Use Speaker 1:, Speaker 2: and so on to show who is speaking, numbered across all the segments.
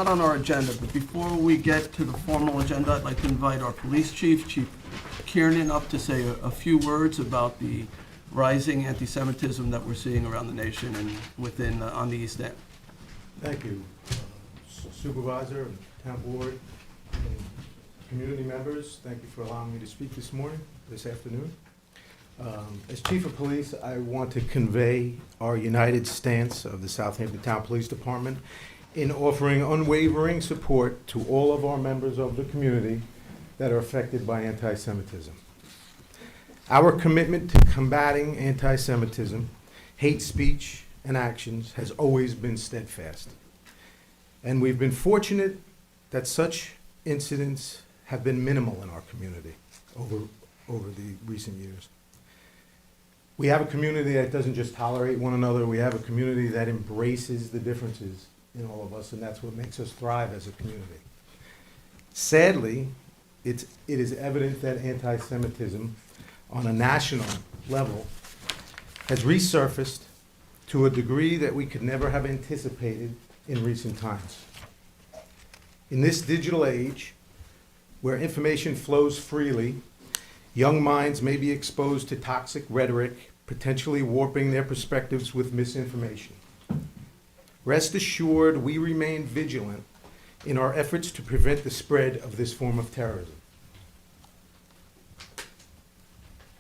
Speaker 1: not on our agenda, but before we get to the formal agenda, I'd like to invite our police chief, Chief Kiernan, up to say a few words about the rising anti-Semitism that we're seeing around the nation and within, on the East End.
Speaker 2: Thank you, Supervisor, and Town Board, and community members. Thank you for allowing me to speak this afternoon. As Chief of Police, I want to convey our united stance of the Southampton Town Police Department in offering unwavering support to all of our members of the community that are affected by anti-Semitism. Our commitment to combating anti-Semitism, hate speech, and actions has always been steadfast. And we've been fortunate that such incidents have been minimal in our community over the recent years. We have a community that doesn't just tolerate one another, we have a community that embraces the differences in all of us, and that's what makes us thrive as a community. Sadly, it is evident that anti-Semitism on a national level has resurfaced to a degree that we could never have anticipated in recent times. In this digital age, where information flows freely, young minds may be exposed to toxic rhetoric, potentially warping their perspectives with misinformation. Rest assured, we remain vigilant in our efforts to prevent the spread of this form of terrorism.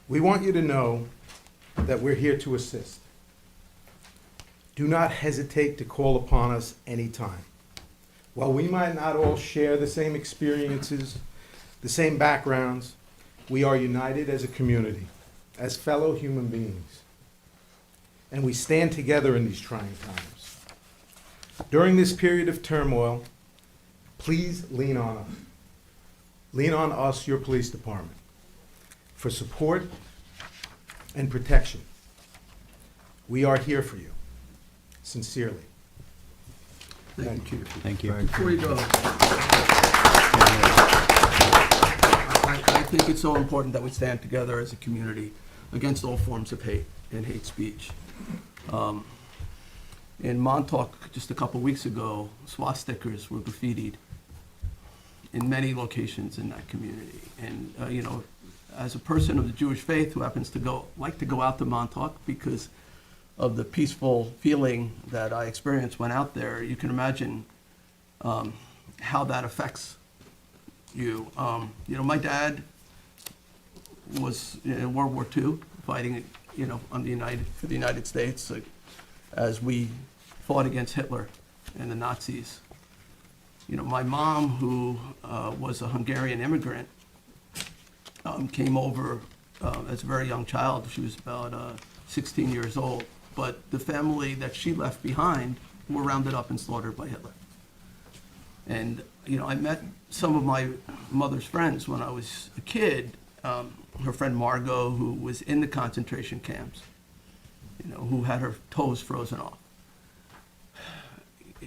Speaker 2: We want you to know that we're here to assist. Do not hesitate to call upon us anytime. While we might not all share the same experiences, the same backgrounds, we are united as a community, as fellow human beings, and we stand together in these trying times. During this period of turmoil, please lean on us. Lean on us, your police department, for support and protection. We are here for you, sincerely.
Speaker 1: Thank you.
Speaker 3: Thank you.
Speaker 1: Before you go, I think it's so important that we stand together as a community against all forms of hate and hate speech. In Montauk, just a couple weeks ago, swastikas were graffitied in many locations in that community. And, as a person of the Jewish faith who happens to like to go out to Montauk because of the peaceful feeling that I experienced when out there, you can imagine how that affects you. My dad was in World War II fighting, for the United States as we fought against Hitler and the Nazis. My mom, who was a Hungarian immigrant, came over as a very young child. She was about 16 years old. But the family that she left behind were rounded up and slaughtered by Hitler. And, I met some of my mother's friends when I was a kid. Her friend Margot, who was in the concentration camps, who had her toes frozen off,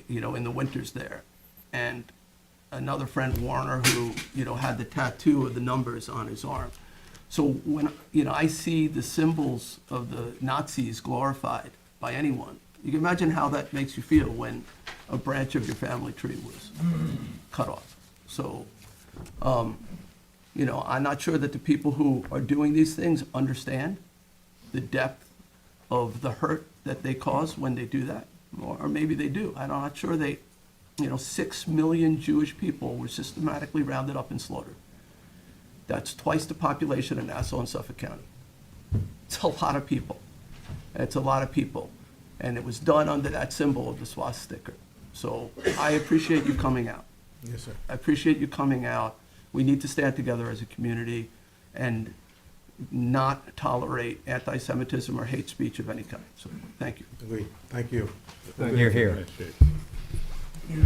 Speaker 1: in the winters there. And another friend, Warner, who, had the tattoo of the numbers on his arm. So when, I see the symbols of the Nazis glorified by anyone, you can imagine how that makes you feel when a branch of your family tree was cut off. So, I'm not sure that the people who are doing these things understand the depth of the hurt that they cause when they do that, or maybe they do. I'm not sure 6 million Jewish people were systematically rounded up and slaughtered. That's twice the population of Nassau and Suffolk County. It's a lot of people. It's a lot of people. And it was done under that symbol of the swastika. So I appreciate you coming out.
Speaker 2: Yes, sir.
Speaker 1: I appreciate you coming out. We need to stand together as a community and not tolerate anti-Semitism or hate speech of any kind. So thank you.
Speaker 2: Agreed. Thank you.
Speaker 3: Here, here.
Speaker 4: Yeah.